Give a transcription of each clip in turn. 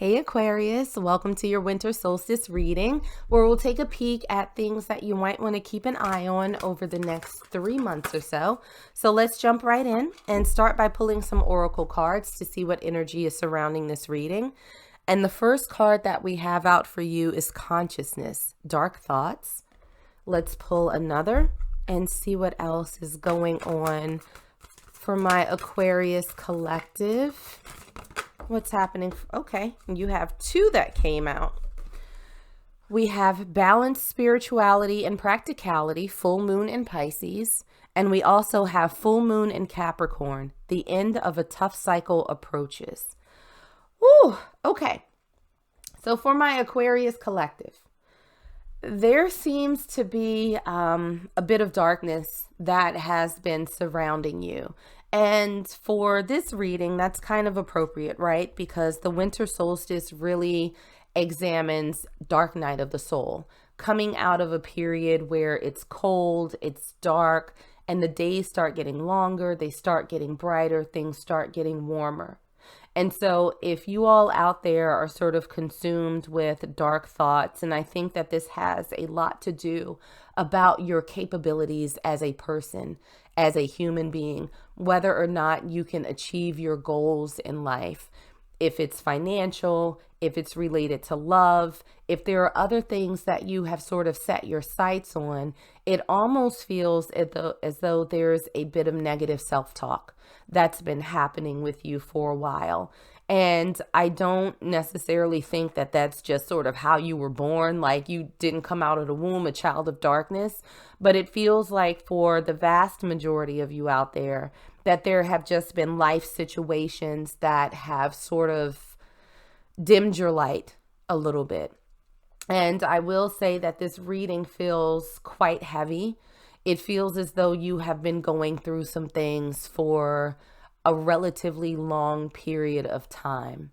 Hey Aquarius, welcome to your winter solstice reading, where we'll take a peek at things that you might want to keep an eye on over the next 3 months or so. So let's jump right in and start by pulling some oracle cards to see what energy is surrounding this reading. And the first card that we have out for you is consciousness, dark thoughts. Let's pull another and see what else is going on for my Aquarius collective. What's happening? Okay, you have two that came out. We have balanced spirituality and practicality, full moon in Pisces, and we also have full moon in Capricorn. The end of a tough cycle approaches. Woo, okay. So for my Aquarius collective, there seems to be a bit of darkness that has been surrounding you. And for this reading, that's kind of appropriate, right? Because the winter solstice really examines dark night of the soul, coming out of a period where it's cold, it's dark, and the days start getting longer, they start getting brighter, things start getting warmer. And so if you all out there are sort of consumed with dark thoughts, and I think that this has a lot to do about your capabilities as a person, as a human being, whether or not you can achieve your goals in life. If it's financial, if it's related to love, if there are other things that you have sort of set your sights on, it almost feels as though there's a bit of negative self-talk that's been happening with you for a while. And I don't necessarily think that that's just sort of how you were born, like you didn't come out of the womb a child of darkness, but it feels like for the vast majority of you out there, that there have just been life situations that have sort of dimmed your light a little bit. And I will say that this reading feels quite heavy. It feels as though you have been going through some things for a relatively long period of time.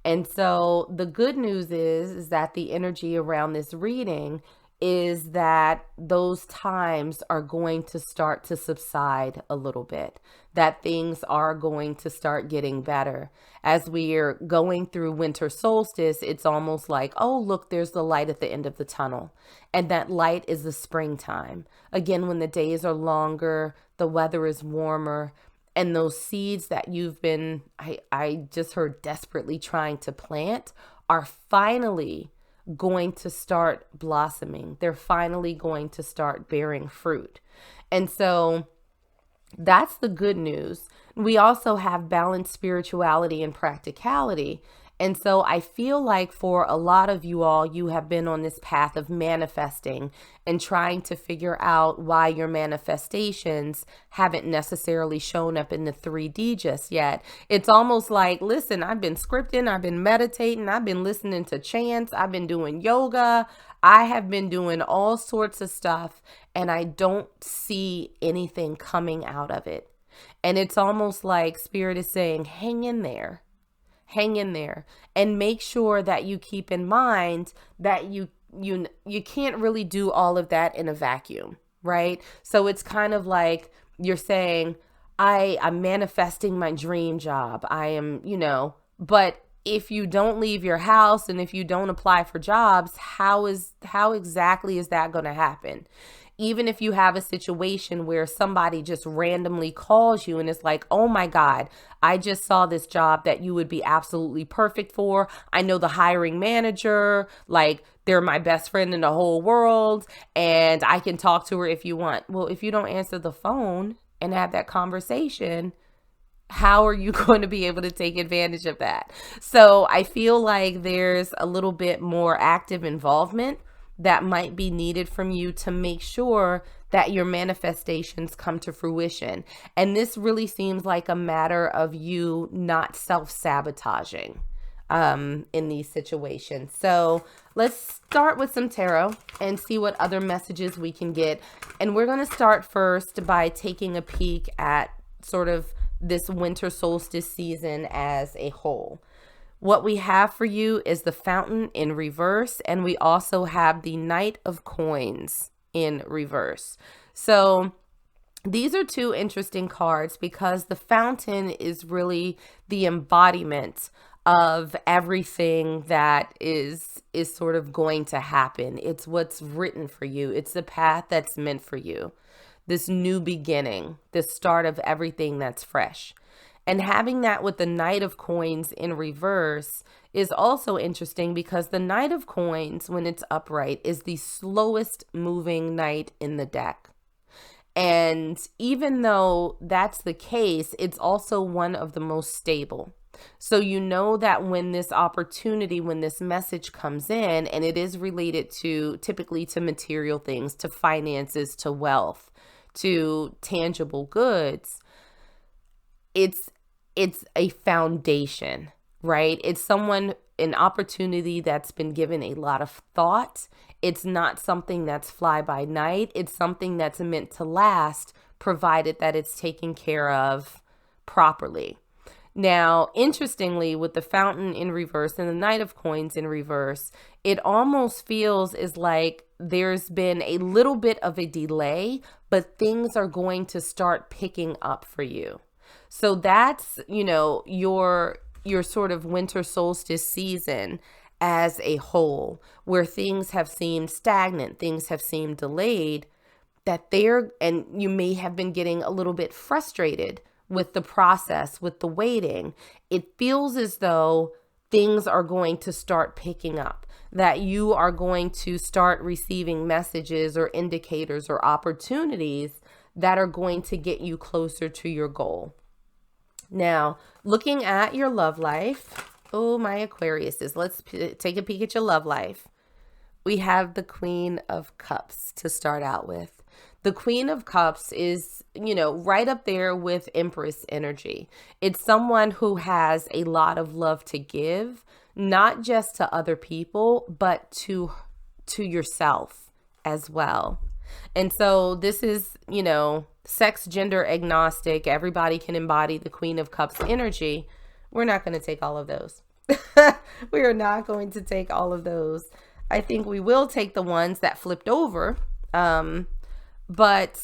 And so the good news is that the energy around this reading is that those times are going to start to subside a little bit, that things are going to start getting better. As we are going through winter solstice, it's almost like, oh, look, there's the light at the end of the tunnel. And that light is the springtime. Again, when the days are longer, the weather is warmer, and those seeds that you've been, I just heard desperately trying to plant are finally going to start blossoming. They're finally going to start bearing fruit. And so that's the good news. We also have balanced spirituality and practicality. And so I feel like for a lot of you all, you have been on this path of manifesting and trying to figure out why your manifestations haven't necessarily shown up in the 3D just yet. It's almost like, listen, I've been scripting, I've been meditating, I've been listening to chants, I've been doing yoga, I have been doing all sorts of stuff, and I don't see anything coming out of it. And it's almost like Spirit is saying, hang in there. Hang in there and make sure that you keep in mind that you can't really do all of that in a vacuum, right? So it's kind of like you're saying, I'm manifesting my dream job. I am, but if you don't leave your house and if you don't apply for jobs, how exactly is that going to happen? Even if you have a situation where somebody just randomly calls you and it's like, oh my God, I just saw this job that you would be absolutely perfect for. I know the hiring manager, like they're my best friend in the whole world and I can talk to her if you want. Well, if you don't answer the phone and have that conversation, how are you going to be able to take advantage of that? So I feel like there's a little bit more active involvement that might be needed from you to make sure that your manifestations come to fruition. And this really seems like a matter of you not self-sabotaging in these situations. So let's start with some tarot and see what other messages we can get. And we're going to start first by taking a peek at sort of this winter solstice season as a whole. What we have for you is the Fountain in reverse, and we also have the Knight of Coins in reverse. So these are two interesting cards because the Fountain is really the embodiment of everything that is sort of going to happen. It's what's written for you. It's the path that's meant for you. This new beginning, the start of everything that's fresh. And having that with the Knight of Coins in reverse is also interesting because the Knight of Coins, when it's upright, is the slowest moving knight in the deck. And even though that's the case, it's also one of the most stable. So you know that when this opportunity, when this message comes in, and it is related to typically to material things, to finances, to wealth, to tangible goods, it's a foundation, right? It's an opportunity that's been given a lot of thought. It's not something that's fly by night. It's something that's meant to last, provided that it's taken care of properly. Now, interestingly, with the Fountain in reverse and the Knight of Coins in reverse, it almost feels as like there's been a little bit of a delay, but things are going to start picking up for you. So that's, your sort of winter solstice season as a whole, where things have seemed stagnant, things have seemed delayed, and you may have been getting a little bit frustrated with the process, with the waiting. It feels as though things are going to start picking up, that you are going to start receiving messages or indicators or opportunities that are going to get you closer to your goal. Now, looking at your love life, oh, my Aquariuses, let's take a peek at your love life. We have the Queen of Cups to start out with. The Queen of Cups is, right up there with Empress energy. It's someone who has a lot of love to give, not just to other people, but to yourself as well. And so this is, sex, gender agnostic. Everybody can embody the Queen of Cups energy. We're not going to take all of those. We are not going to take all of those. I think we will take the ones that flipped over. But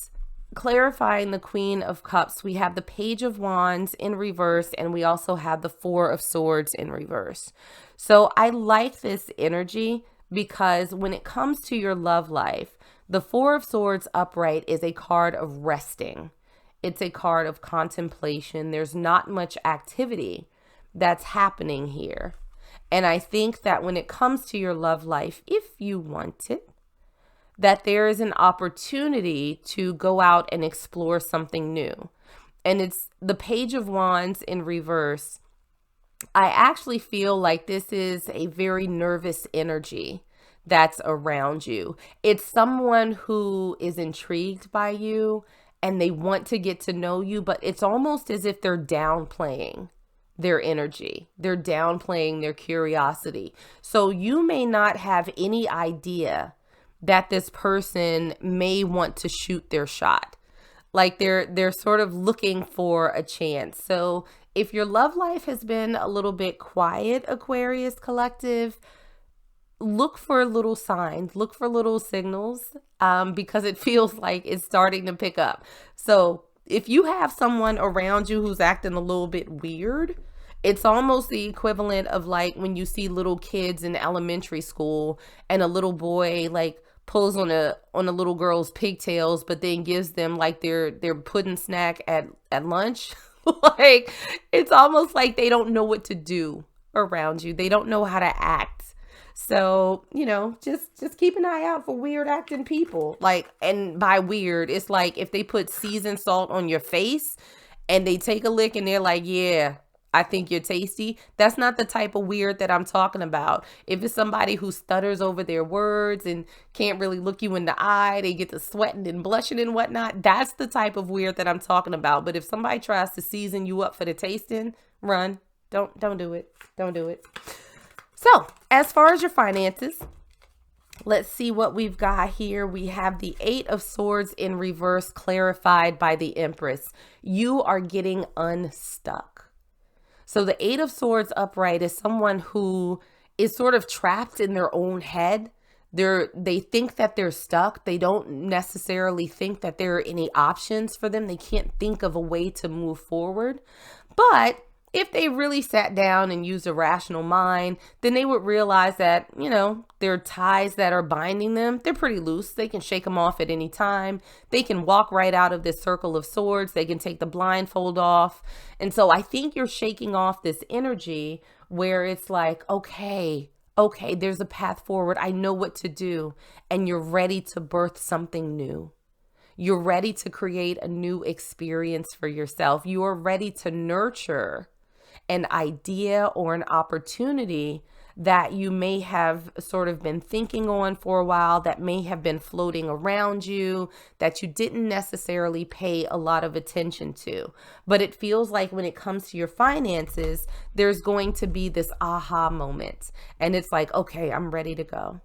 clarifying the Queen of Cups, we have the Page of Wands in reverse, and we also have the Four of Swords in reverse. So I like this energy because when it comes to your love life, the Four of Swords upright is a card of resting. It's a card of contemplation. There's not much activity that's happening here. And I think that when it comes to your love life, if you want it, that there is an opportunity to go out and explore something new. And it's the Page of Wands in reverse. I actually feel like this is a very nervous energy that's around you. It's someone who is intrigued by you and they want to get to know you, but it's almost as if they're downplaying their energy. They're downplaying their curiosity. So you may not have any idea that this person may want to shoot their shot. Like they're sort of looking for a chance. So if your love life has been a little bit quiet, Aquarius collective, look for little signs, look for little signals, because it feels like it's starting to pick up. So if you have someone around you who's acting a little bit weird, it's almost the equivalent of like when you see little kids in elementary school and a little boy like pulls on a little girl's pigtails, but then gives them like their pudding snack at lunch. Like it's almost like they don't know what to do around you. They don't know how to act. So, just keep an eye out for weird acting people. Like, and by weird, it's like if they put seasoned salt on your face and they take a lick and they're like, yeah, I think you're tasty. That's not the type of weird that I'm talking about. If it's somebody who stutters over their words and can't really look you in the eye, they get to sweating and blushing and whatnot, that's the type of weird that I'm talking about. But if somebody tries to season you up for the tasting, run. Don't do it. Don't do it. So as far as your finances, let's see what we've got here. We have the Eight of Swords in reverse, clarified by the Empress. You are getting unstuck. So the Eight of Swords upright is someone who is sort of trapped in their own head. They think that they're stuck. They don't necessarily think that there are any options for them. They can't think of a way to move forward. But if they really sat down and used a rational mind, then they would realize that, their ties that are binding them, they're pretty loose. They can shake them off at any time. They can walk right out of this circle of swords. They can take the blindfold off. And so I think you're shaking off this energy where it's like, okay, there's a path forward. I know what to do. And you're ready to birth something new. You're ready to create a new experience for yourself. You are ready to nurture an idea or an opportunity that you may have sort of been thinking on for a while, that may have been floating around you, that you didn't necessarily pay a lot of attention to. But it feels like when it comes to your finances, there's going to be this aha moment. And it's like, okay, I'm ready to go.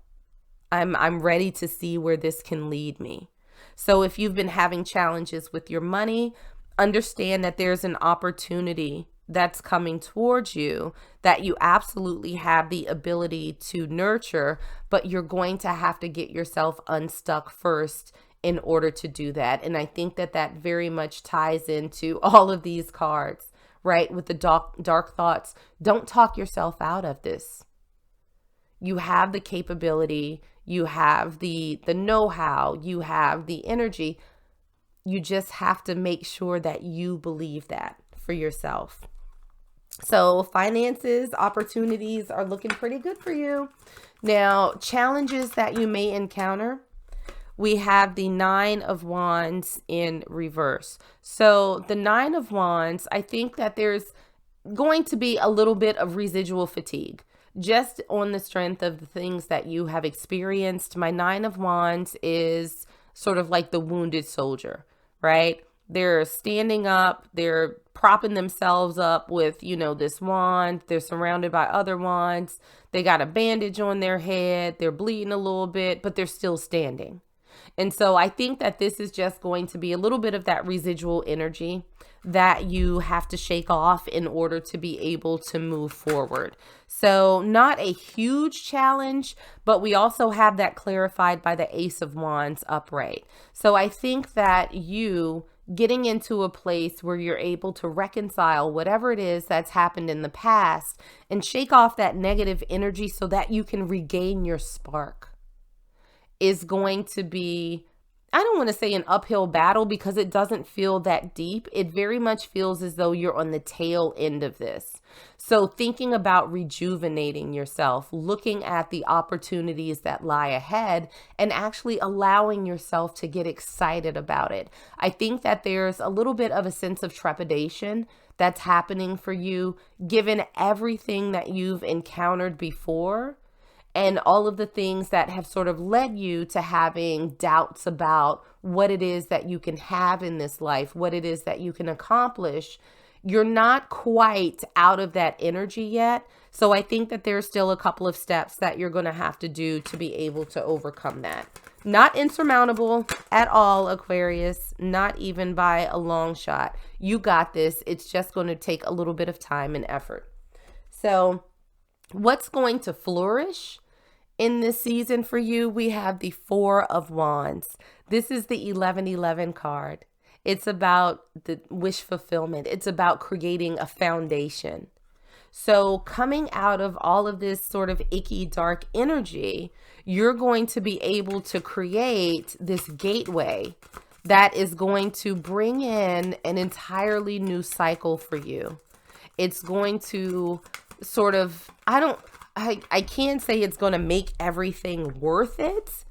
I'm ready to see where this can lead me. So if you've been having challenges with your money, understand that there's an opportunity that's coming towards you that you absolutely have the ability to nurture, but you're going to have to get yourself unstuck first in order to do that. And I think that that very much ties into all of these cards, right? With the dark thoughts. Don't talk yourself out of this. You have the capability, you have the know-how, you have the energy. You just have to make sure that you believe that for yourself. So finances, opportunities are looking pretty good for you. Now, challenges that you may encounter. We have the 9 of Wands in reverse. So the 9 of Wands, I think that there's going to be a little bit of residual fatigue. Just on the strength of the things that you have experienced. My 9 of Wands is sort of like the wounded soldier, right? They're standing up, they're propping themselves up with, this wand. They're surrounded by other wands. They got a bandage on their head. They're bleeding a little bit, but they're still standing. And so I think that this is just going to be a little bit of that residual energy that you have to shake off in order to be able to move forward. So not a huge challenge, but we also have that clarified by the Ace of Wands upright. So I think that you getting into a place where you're able to reconcile whatever it is that's happened in the past and shake off that negative energy so that you can regain your spark is going to be, I don't want to say an uphill battle because it doesn't feel that deep. It very much feels as though you're on the tail end of this. So thinking about rejuvenating yourself, looking at the opportunities that lie ahead and actually allowing yourself to get excited about it. I think that there's a little bit of a sense of trepidation that's happening for you, given everything that you've encountered before. And all of the things that have sort of led you to having doubts about what it is that you can have in this life, what it is that you can accomplish. You're not quite out of that energy yet. So I think that there's still a couple of steps that you're going to have to do to be able to overcome that. Not insurmountable at all, Aquarius, not even by a long shot. You got this. It's just going to take a little bit of time and effort. So what's going to flourish in this season for you? We have the 4 of Wands. This is the 1111 card. It's about the wish fulfillment. It's about creating a foundation. So coming out of all of this sort of icky, dark energy, you're going to be able to create this gateway that is going to bring in an entirely new cycle for you. It's going to sort of, I can't say it's going to make everything worth it,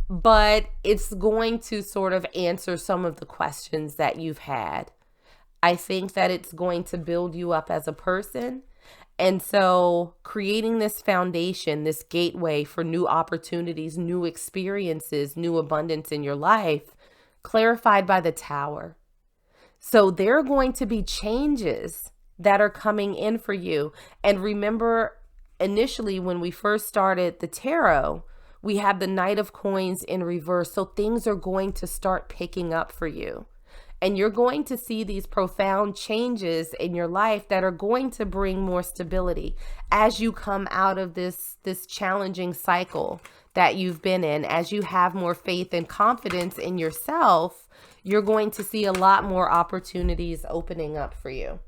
but it's going to sort of answer some of the questions that you've had. I think that it's going to build you up as a person. And so creating this foundation, this gateway for new opportunities, new experiences, new abundance in your life, clarified by the Tower. So there are going to be changes that are coming in for you. And remember, initially when we first started the tarot, we have the Knight of Coins in reverse. So things are going to start picking up for you. And you're going to see these profound changes in your life that are going to bring more stability as you come out of this challenging cycle that you've been in. As you have more faith and confidence in yourself, you're going to see a lot more opportunities opening up for you.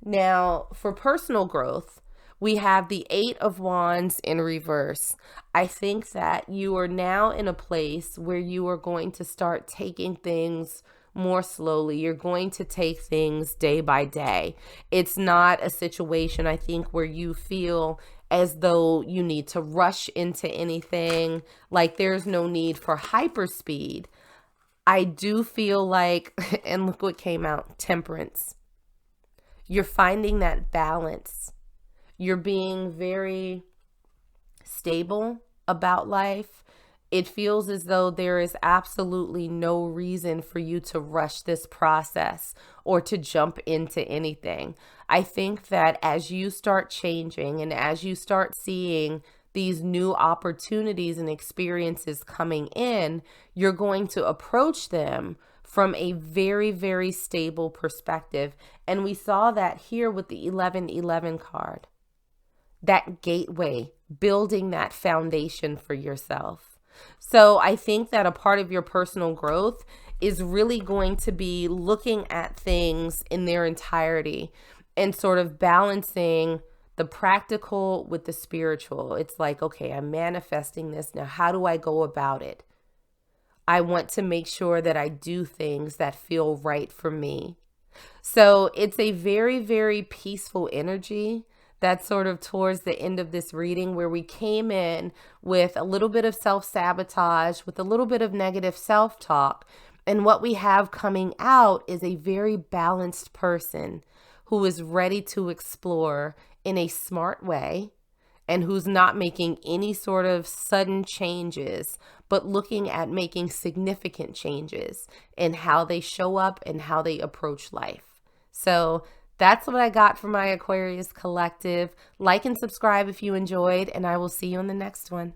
Now, for personal growth, we have the Eight of Wands in reverse. I think that you are now in a place where you are going to start taking things more slowly. You're going to take things day by day. It's not a situation, I think, where you feel as though you need to rush into anything, like there's no need for hyperspeed. I do feel like, and look what came out, Temperance. You're finding that balance. You're being very stable about life. It feels as though there is absolutely no reason for you to rush this process or to jump into anything. I think that as you start changing and as you start seeing these new opportunities and experiences coming in, you're going to approach them from a very, very stable perspective. And we saw that here with the 1111 card, that gateway, building that foundation for yourself. So I think that a part of your personal growth is really going to be looking at things in their entirety and sort of balancing the practical with the spiritual. It's like, okay, I'm manifesting this. Now, how do I go about it? I want to make sure that I do things that feel right for me. So it's a very, very peaceful energy. That's sort of towards the end of this reading, where we came in with a little bit of self-sabotage, with a little bit of negative self-talk. And what we have coming out is a very balanced person who is ready to explore in a smart way and who's not making any sort of sudden changes, but looking at making significant changes in how they show up and how they approach life. So that's what I got from my Aquarius collective. Like and subscribe if you enjoyed, and I will see you in the next one.